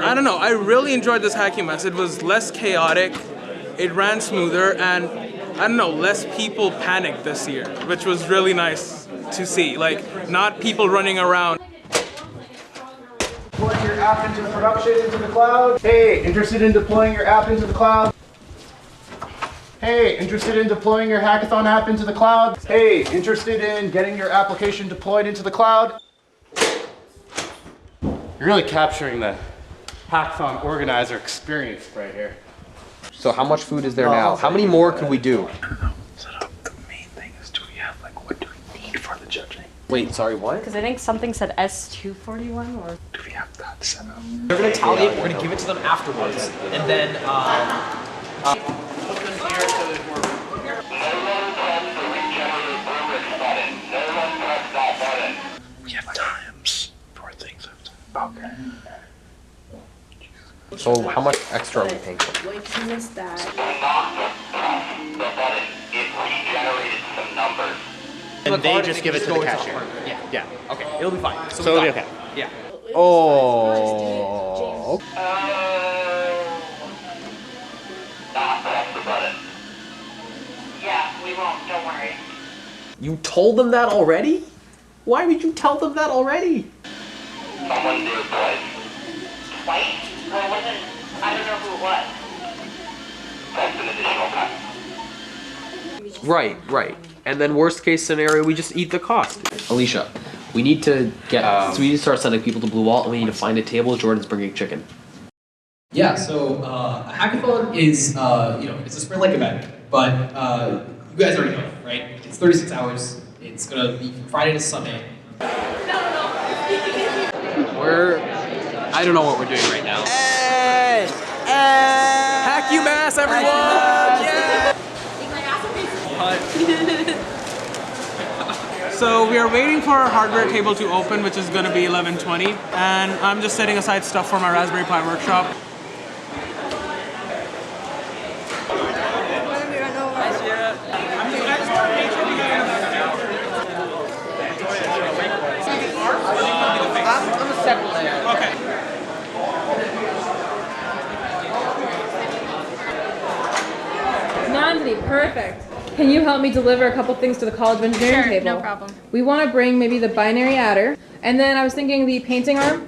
I don't know, I really enjoyed this HackUMass. It was less chaotic, it ran smoother, and I don't know, less people panicked this year, which was really nice to see. Like, not people running around. Deploying your app into production, into the cloud. Hey, interested in deploying your app into the cloud? Hey, interested in deploying your hackathon app into the cloud? Hey, interested in getting your application deployed into the cloud? You're really capturing the hackathon organizer experience right here. So how much food is there now? How many more could we do? I don't know. Set up. The main thing is, do we have, like, what do we need for the judging? Wait, sorry, what? Because I think something said S241 or... Do we have that set up? They're gonna tally it, we're gonna give it to them afterwards. And then, We have times for things. Okay. so how much extra are we paying for? Wait, you missed that. And they just give it to the cashier. Yeah. Yeah. Okay, it'll be fine. So it'll be okay. Yeah. Oh. Yeah, we won't, don't worry. You told them that already? Why would you tell them that already? Someone did it twice. Twice? Well, it wasn't, I don't know who it was. That's an additional cut. Right. And then worst case scenario, we just eat the cost. Alicia, we need to get, so we need to start sending people to Blue Wall and we need to find a table. Jordan's bringing chicken. Yeah, so a hackathon is, it's a sprint-like event, but you guys already know, right? It's 36 hours. It's gonna be from Friday to Sunday. I don't know what we're doing right now. Hey! HackUMass, everyone! Yeah! So we are waiting for our hardware table to open, which is going to be 11:20, and I'm just setting aside stuff for my Raspberry Pi workshop. Okay. Nandini, perfect. Can you help me deliver a couple things to the College of Engineering table? No problem. We want to bring maybe the binary adder, and then I was thinking the painting arm.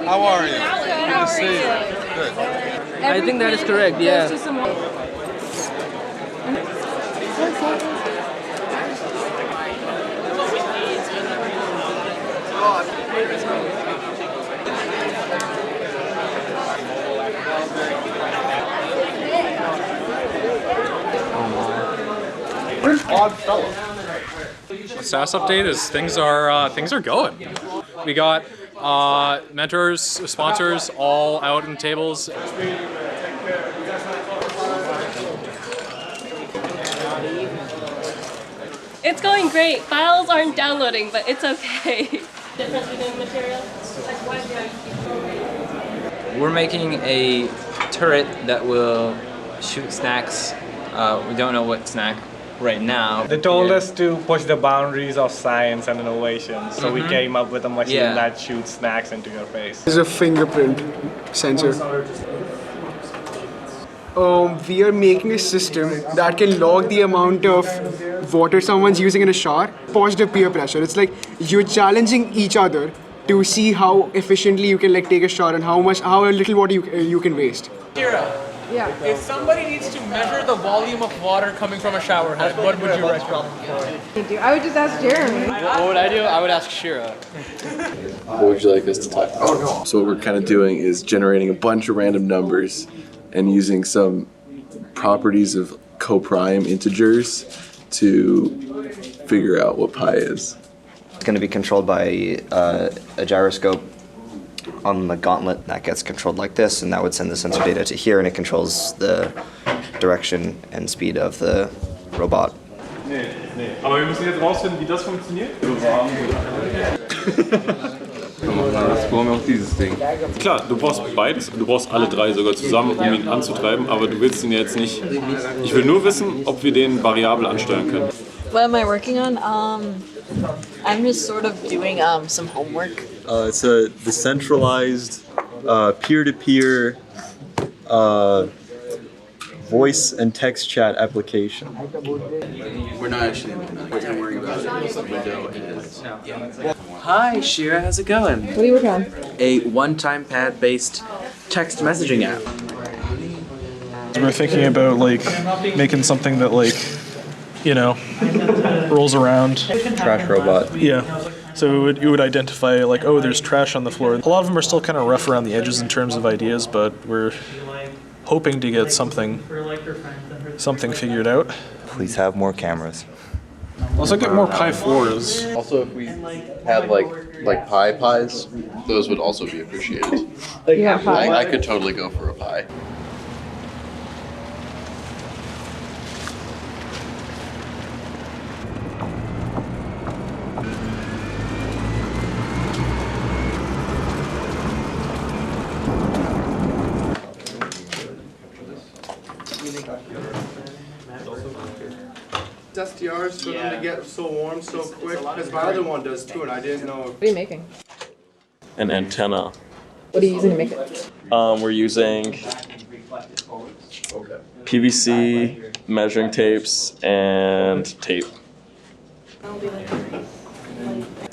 How are you? Good to see you. Good. I think that is correct, yeah. The status update is things are going. We got mentors, sponsors, all out in tables. It's going great. Files aren't downloading, but it's okay. Difference between materials? We're making a turret that will shoot snacks. We don't know what snack right now. They told us to push the boundaries of science and innovation, so we came up with a machine that shoots snacks into your face. This is a fingerprint sensor. We are making a system that can log the amount of water someone's using in a shower, positive peer pressure. It's like you're challenging each other to see how efficiently you can take a shower and how little water you can waste. Kira, if somebody needs to measure the volume of water coming from a shower head, what would you recommend? I would just ask Jeremy. What would I do? I would ask Shira. What would you like us to talk about? So what we're kind of doing is generating a bunch of random numbers and using some properties of coprime integers to figure out what pi is. It's going to be controlled by a gyroscope on the gauntlet that gets controlled like this, and that would send the sensor data to here, and it controls the direction and speed of the robot. Nee. Aber wir müssen jetzt rausfinden, wie das funktioniert. Jetzt brauchen wir auch dieses Ding. Klar, du brauchst beides, du brauchst alle drei sogar zusammen, um ihn anzutreiben, aber du willst ihn jetzt nicht. Ich will nur wissen, ob wir den variabel ansteuern können. What am I working on? I'm just sort of doing some homework. It's a decentralized peer-to-peer voice and text chat application. We're not actually don't worry about it. It's the window and Hi, Shira, how's it going? What are you working on? A one-time pad-based text messaging app. We're thinking about like making something that like, you know, rolls around. Trash robot. Yeah. So you would identify like, oh, there's trash on the floor. A lot of them are still kind of rough around the edges in terms of ideas, but we're hoping to get something figured out. Please have more cameras. Also get more Pi 4s. Also, if we had like Pi pies, those would also be appreciated. Yeah, pie. I could totally go for a pie. SDRs for them to get so warm so quick? Because my other one does too, and I didn't know. What are you making? An antenna. What are you using to make it? We're using PVC, measuring tapes, and tape.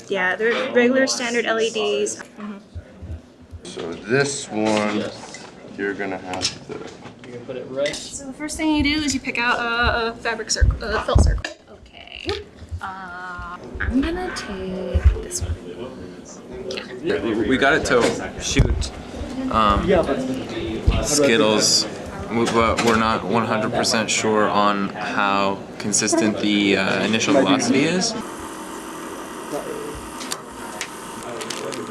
Yeah, they're regular standard LEDs. So this one, you're gonna have to. Put it right. So the first thing you do is you pick out a fabric circle, a felt circle. Okay. I'm gonna take this one. Yeah. We got it to shoot Skittles, but we're not 100% sure on how consistent the initial velocity is.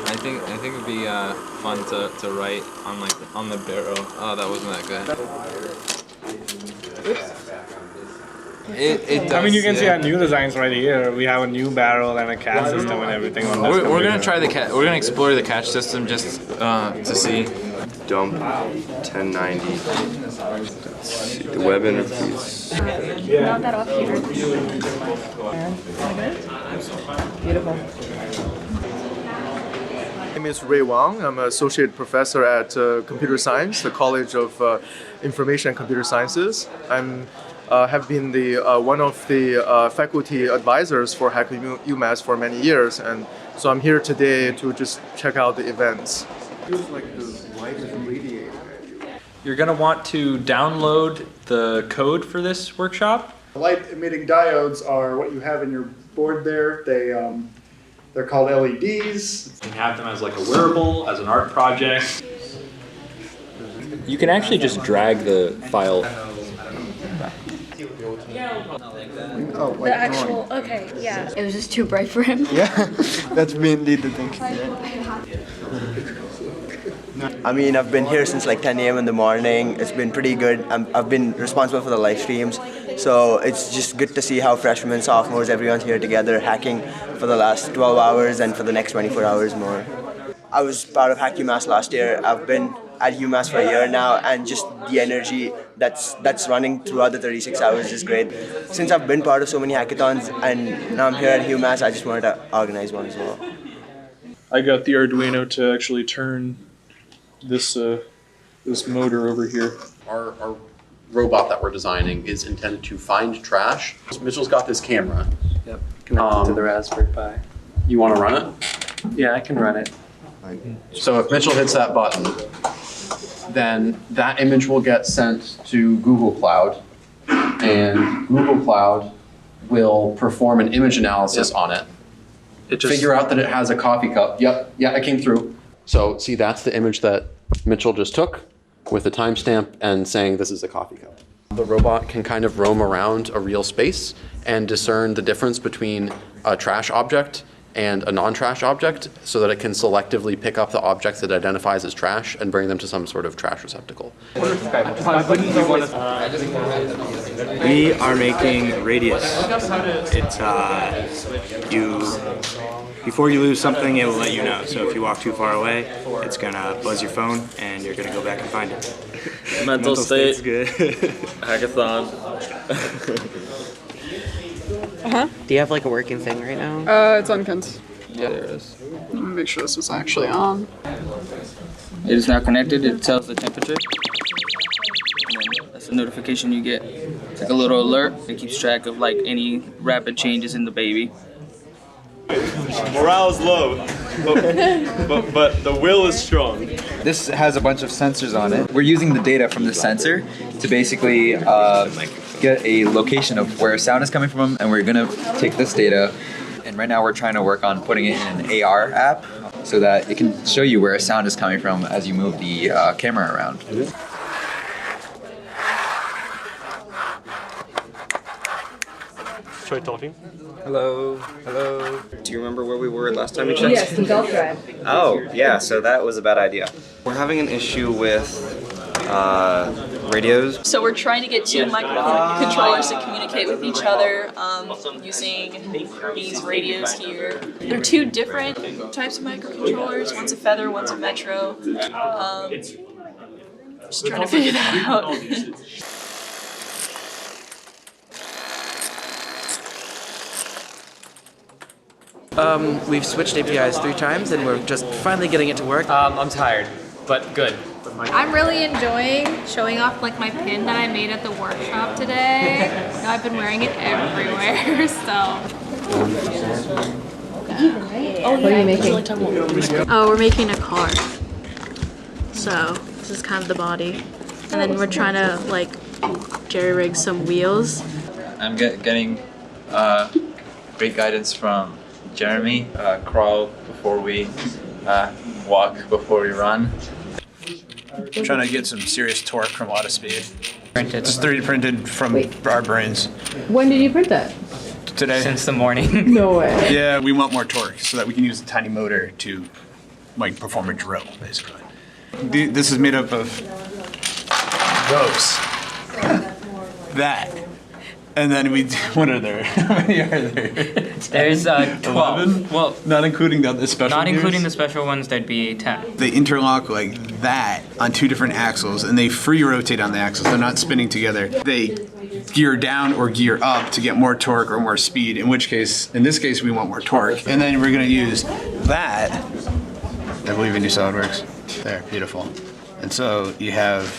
I think it'd be fun to write on the barrel. Oh, that wasn't that good. It does, I mean, you can see our new designs right here. We have a new barrel and a catch system and everything on this. We're gonna try the catch. We're gonna explore the catch system just to see. Dump 1090. Let's see, the web interface. Knock that off here. Beautiful. My name is Ray Wang. I'm an associate professor at Computer Science, the College of Information and Computer Sciences. I'm have been the one of the faculty advisors for HackUMass for many years, and so I'm here today to just check out the events. Feels like the light is radiating at you. You're going to want to download the code for this workshop. Light emitting diodes are what you have in your board there. They're called LEDs. You can have them as like a wearable, as an art project. You can actually just drag the file. The actual, okay, yeah. It was just too bright for him. Yeah, that's mainly the thing. I mean, I've been here since like 10 a.m. in the morning. It's been pretty good. I've been responsible for the live streams. So it's just good to see how freshmen, sophomores, everyone's here together hacking for the last 12 hours and for the next 24 hours more. I was part of HackUMass last year. I've been at UMass for a year now, and just the energy that's running throughout the 36 hours is great. Since I've been part of so many hackathons and now I'm here at UMass, I just wanted to organize one as well. I got the Arduino to actually turn this this motor over here. Our robot that we're designing is intended to find trash. Mitchell's got this camera. Yep, connected to the Raspberry Pi. You want to run it? Yeah, I can run it. So if Mitchell hits that button, then that image will get sent to Google Cloud, and Google Cloud will perform an image analysis on it. Figure out that it has a coffee cup. Yep, yeah, it came through. So see, that's the image that Mitchell just took with a timestamp and saying this is a coffee cup. The robot can kind of roam around a real space and discern the difference between a trash object and a non-trash object so that it can selectively pick up the objects it identifies as trash and bring them to some sort of trash receptacle. We are making radius. It's before you lose something, it will let you know. So if you walk too far away, it's gonna buzz your phone and you're gonna go back and find it. Mental state. Good. Hackathon. Do you have like a working thing right now? It's on Ken's. Yeah, there it is. Let me make sure this is actually on. It is now connected. It tells the temperature. And then that's the notification you get. It's like a little alert. It keeps track of like any rapid changes in the baby. Morale's low, but the will is strong. This has a bunch of sensors on it. We're using the data from the sensor to basically get a location of where sound is coming from, and we're gonna take this data, and right now we're trying to work on putting it in an AR app so that it can show you where a sound is coming from as you move the camera around. Try talking. Hello, hello. Do you remember where we were last time we checked? Yes, the belt drive. Oh, yeah, so that was a bad idea. We're having an issue with radios. So we're trying to get two microcontrollers to communicate with each other using these radios here. They're two different types of microcontrollers. One's a Feather, one's a Metro. Just trying to figure that out. We've switched APIs 3 times and we're just finally getting it to work. I'm tired, but good. I'm really enjoying showing off like my pin that I made at the workshop today. I've been wearing it everywhere, so. What are you making? Oh, we're making a car. So this is kind of the body, and then we're trying to like jerry-rig some wheels. I'm getting great guidance from Jeremy. Crawl before we walk, before we run. I'm trying to get some serious torque from a lot of speed. It's 3D printed from our brains. When did you print that? Today. Since the morning. No way. Yeah, we want more torque so that we can use a tiny motor to like perform a drill, basically. This is made up of those. That. And then what are there? How many are there? There's 12. 11? Well, not including the special not including gears? the special ones, there'd be 10. They interlock like that on 2 different axles, and they free rotate on the axles. They're not spinning together. They gear down or gear up to get more torque or more speed, in this case, we want more torque. And then we're gonna use that, I believe in new SolidWorks. There, beautiful. And so you have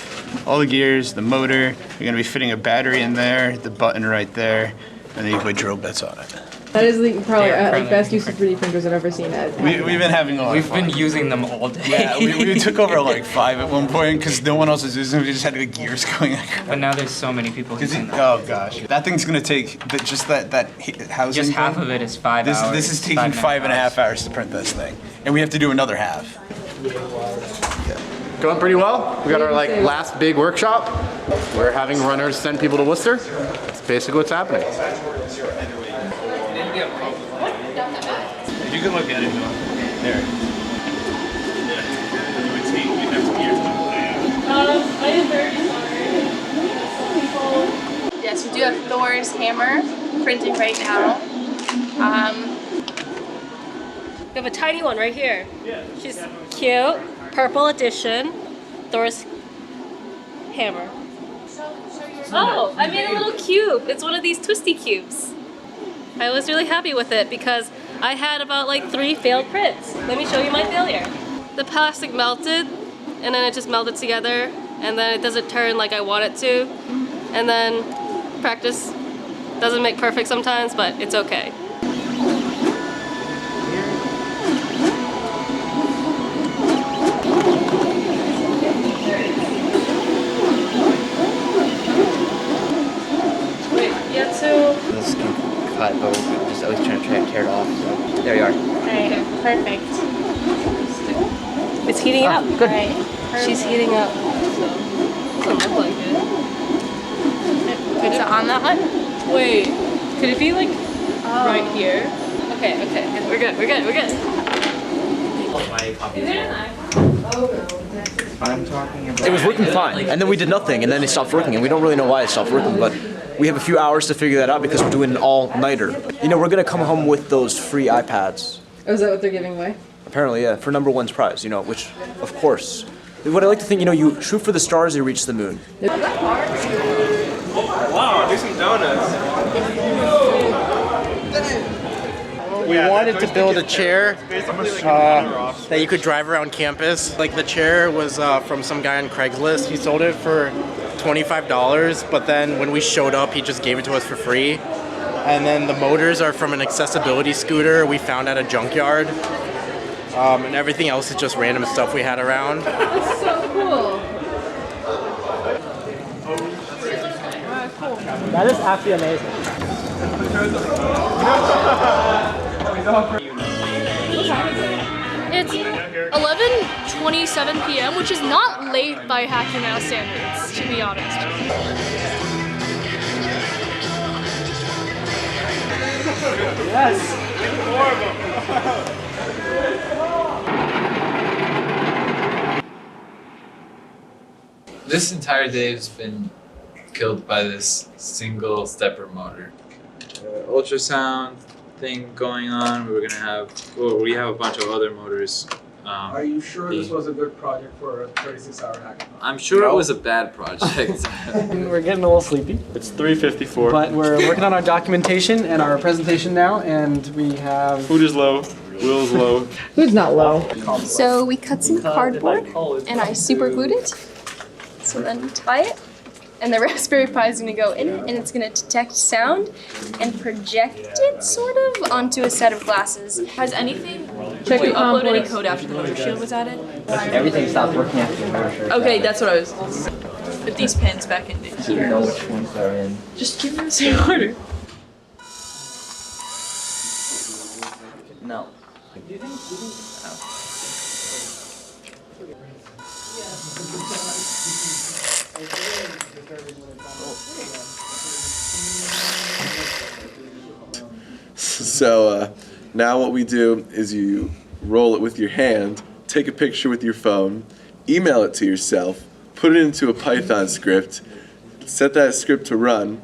all the gears, the motor, you're gonna be fitting a battery in there, the button right there, and then you put drill bits on it. That is probably the best use of 3D printers I've ever seen. We've been having a lot of fun. We've been using them all day. Yeah, we took over like 5 at one point because no one else was using them. We just had the gears going. But now there's so many people using them. Oh gosh, that thing's gonna take just that housing. Just half thing. of it is 5 hours. This is taking 5.5 hours to print this thing, and we have to do another half. Going pretty well. We got our last big workshop. We're having runners send people to Worcester. That's basically what's happening. You can look at it there. I am very sorry. Yes, we do have Thor's hammer printing right now. We have a tiny one right here. She's cute. Purple edition. Thor's hammer. Oh, I made a little cube. It's one of these twisty cubes. I was really happy with it because I had about like 3 failed prints. Let me show you my failure. The plastic melted and then it just melted together and then it doesn't turn like I want it to. And then practice doesn't make perfect sometimes, but it's okay. This can cut, but we're just always trying to tear it off. So there you are. Alright, perfect. It's heating up. Good. Right. She's heating up. So, doesn't look like it. Is it on that one? Wait, could it be like right here? Okay, okay, we're good, we're good, we're good. It was working fine, and then we did nothing, and then it stopped working, and we don't really know why it stopped working, but we have a few hours to figure that out because we're doing an all-nighter. You know, we're gonna come home with those free iPads. Oh, is that what they're giving away? Apparently, yeah, for number one's prize, you know, which, of course. What I like to think, you know, you shoot for the stars, you reach the moon. Wow, do some donuts. We wanted to build a chair that you could drive around campus. Like the chair was from some guy on Craigslist. He sold it for $25, but then when we showed up, he just gave it to us for free. And then the motors are from an accessibility scooter we found at a junkyard. And everything else is just random stuff we had around. That's so cool. That is actually amazing. It's 11:27 p.m., which is not late by HackUMass standards, to be honest. Yes! This entire day has been killed by this single stepper motor. Ultrasound thing going on. We have a bunch of other motors. Are you sure this was a good project for a 36-hour hackathon? I'm sure it was a bad project. We're getting a little sleepy. It's 3:54. But we're working on our documentation and our presentation now, and we have... Food is low. Will's low. Food's not low. So we cut some cardboard and I super glued it. So then tie it. And the Raspberry Pi is going to go in it, and it's going to detect sound and project it, sort of, onto a set of glasses. Has anything... Check Did your you upload any complex. code after the motor shield was added? Everything stopped working after the motor shield. Okay, that's what I was... Put these pins back into So you here. know which ones are in. Just give them the same order. No. So now what we do is you roll it with your hand, take a picture with your phone, email it to yourself, put it into a Python script, set that script to run.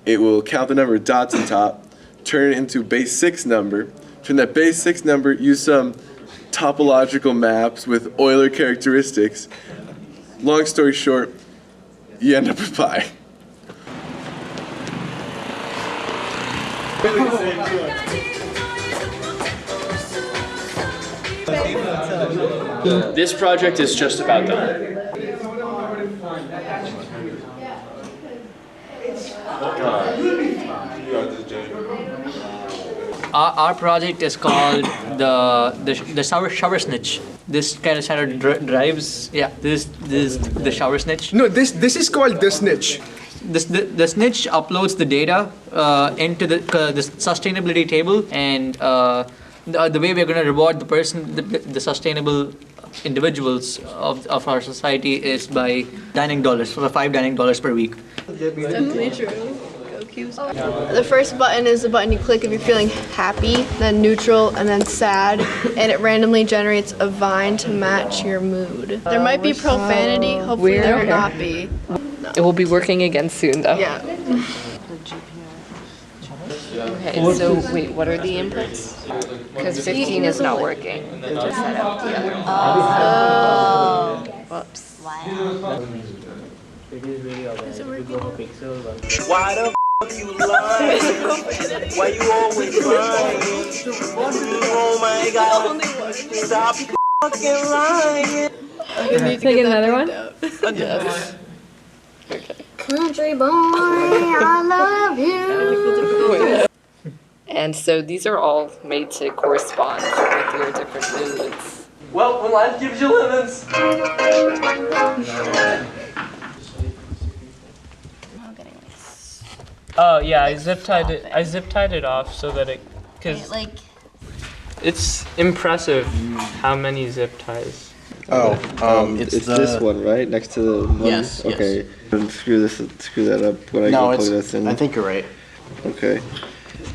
It will count the number of dots on top, turn it into a base 6 number. From that base 6 number, use some topological maps with Euler characteristics. Long story short, you end up with pi. This project is just about done. Our project is called the shower snitch. This kind of drives. Yeah, this is the shower snitch. No, this is called the snitch. The snitch uploads the data into the sustainability table, and the way we're going to reward the person, the sustainable individuals of our society is by dining dollars, for $5 per week. Definitely true. The first button is the button you click if you're feeling happy, then neutral, and then sad, and it randomly generates a vine to match your mood. There might be profanity, hopefully there will not be. It will be working again soon, though. Yeah. Okay, so wait, what are the inputs? Because 15 is not working. Just set up the other. Oh. Whoops. Why the f you lying? Why you always lying? Oh my god. Stop fucking lying. Can I get another one? Yes. Country boy, I love you. And so these are all made to correspond with your different moods. Well, when life gives you lemons. Oh yeah, I zip tied it off so that it, cause it's impressive how many zip ties. It's this one, right? Next to the one? Yes, yes. Okay. And screw that up when I No, go plug this in. I think you're right. Okay.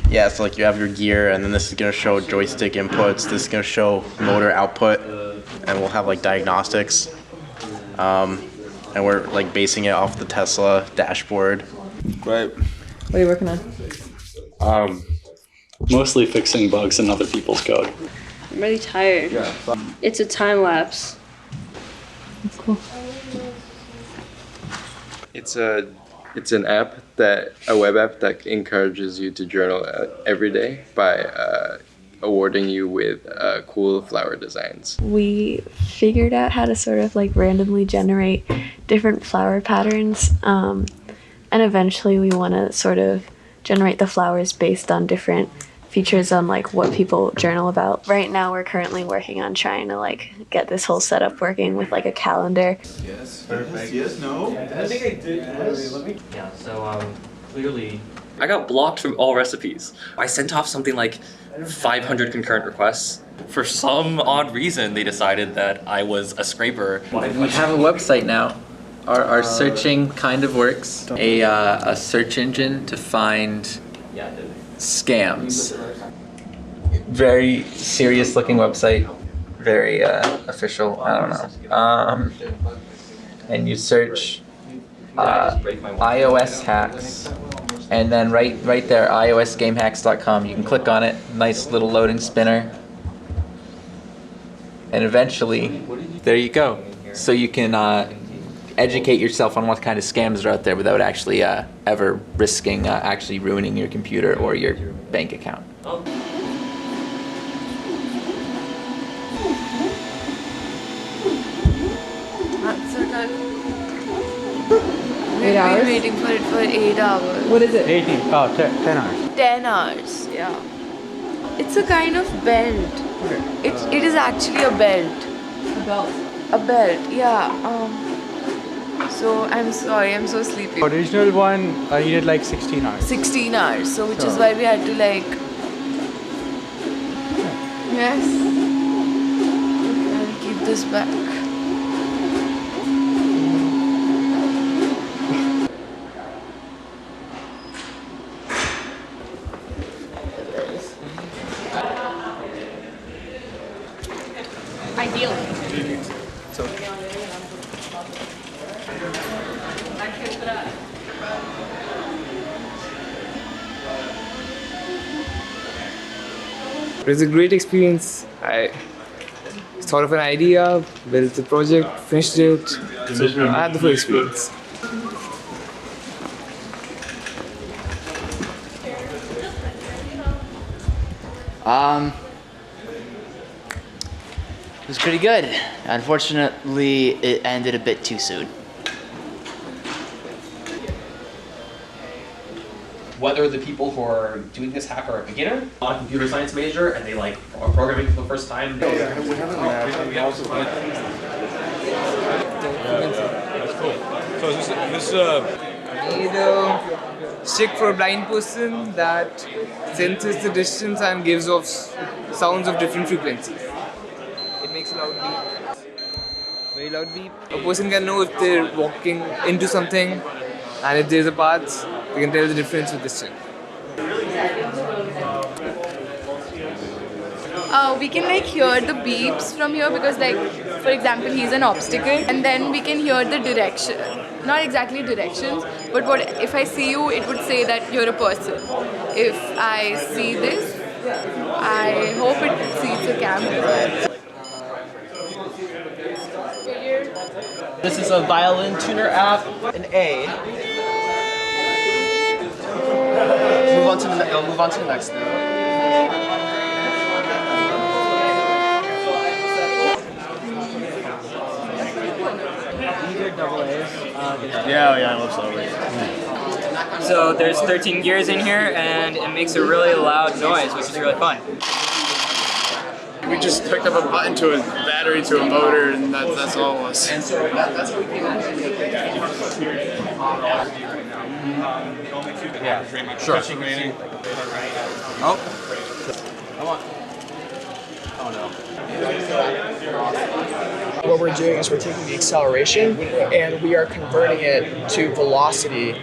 Yeah, so like you have your gear, and then this is gonna show joystick inputs. This is gonna show motor output, and we'll have like diagnostics. And we're like basing it off the Tesla dashboard. Right. What are you working on? Mostly fixing bugs in other people's code. I'm really tired. It's a time lapse. That's cool. It's an app a web app that encourages you to journal every day by awarding you with cool flower designs. We figured out how to sort of like randomly generate different flower patterns, and eventually we want to sort of generate the flowers based on different features on like what people journal about. Right now we're currently working on trying to like get this whole setup working with like a calendar. Yes. Perfect. Yes. No. I think I did. Yeah. So clearly, I got blocked from all recipes. I sent off something like 500 concurrent requests. For some odd reason, they decided that I was a scraper. We have a website now. Our searching kind of works. A search engine to find scams. Very serious looking website. Very official. I don't know. And you search iOS hacks. And then right there, iOSgamehacks.com. You can click on it. Nice little loading spinner. And eventually, there you go. So you can educate yourself on what kind of scams are out there without actually ever risking actually ruining your computer or your bank account. That's so good. 8 We've hours? been waiting for it for 8 hours. What is it? 18. Oh, 10 hours. 10 hours, yeah. It's a kind of belt. It is actually a belt. A belt? A belt, yeah. So I'm sorry, I'm so sleepy. Original one, you did like 16 hours. 16 hours, so which is why we had to like. Yes. I'll keep this back. Ideally. It was a great experience. I thought of an idea, built the project, finished it. So I had the full experience. It was pretty good. Unfortunately, it ended a bit too soon. Whether the people who are doing this hack are a beginner, not a computer science major, and they like are programming for the first time. That's cool. So this is I need a stick for a blind person that senses the distance and gives off sounds of different frequencies. It makes a loud beep. Very loud beep. A person can know if they're walking into something, and if there's a path, they can tell the difference with this stick. We can like hear the beeps from here because like, for example, he's an obstacle, and then we can hear the direction. Not exactly directions, but what if I see you, it would say that you're a person. If I see this, I hope it sees a camera. This is a violin tuner app, an A. Move on to the next note. Yeah, I love celery. So there's 13 gears in here, and it makes a really loud noise, which is really fun. We just hooked up a button to a battery to a motor, and that's all it was. And so that's how we came out. Yeah, sure. Oh. Come on. Oh no. What we're doing is we're taking the acceleration and we are converting it to velocity.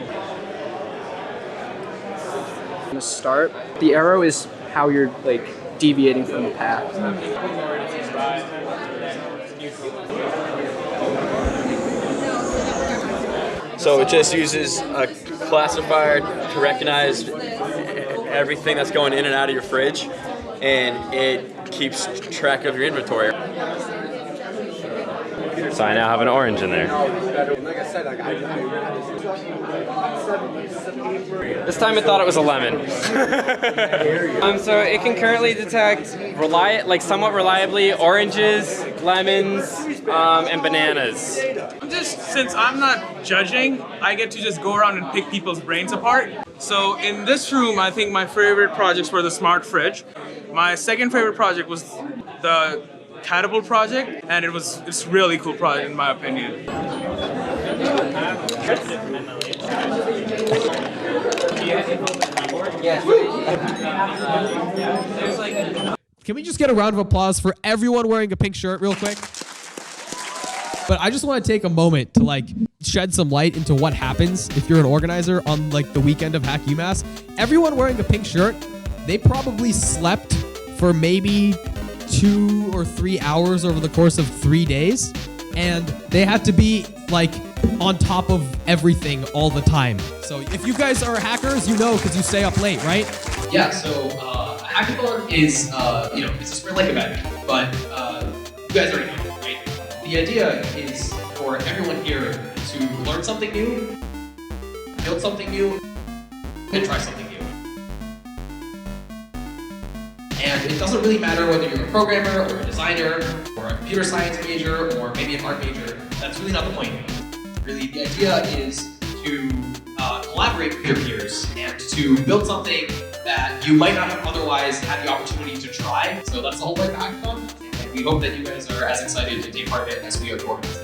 From the start, the arrow is how you're like deviating from the path. So it just uses a classifier to recognize everything that's going in and out of your fridge, and it keeps track of your inventory. So I now have an orange in there. This time it thought it was a lemon. So it can currently detect somewhat reliably oranges, lemons, and bananas. Since I'm not judging, I get to just go around and pick people's brains apart. So in this room, I think my favorite projects were the smart fridge. My second favorite project was the catapult project, and it's really cool project in my opinion. Can we just get a round of applause for everyone wearing a pink shirt real quick? But I just want to take a moment to like shed some light into what happens if you're an organizer on like the weekend of HackUMass. Everyone wearing a pink shirt, they probably slept for maybe 2 or 3 hours over the course of 3 days, and they had to be like on top of everything all the time. So if you guys are hackers, you know because you stay up late, right? Yeah, so Hackathon is, it's a sprint-like event, but you guys already know, right? The idea is for everyone here to learn something new, build something new, and try something new. And it doesn't really matter whether you're a programmer or a designer or a computer science major or maybe an art major. That's really not the point. Really, the idea is to collaborate with your peers and to build something that you might not have otherwise had the opportunity to try. So that's the whole point of Hackathon. And we hope that you guys are as excited to take part in it as we are to organize it.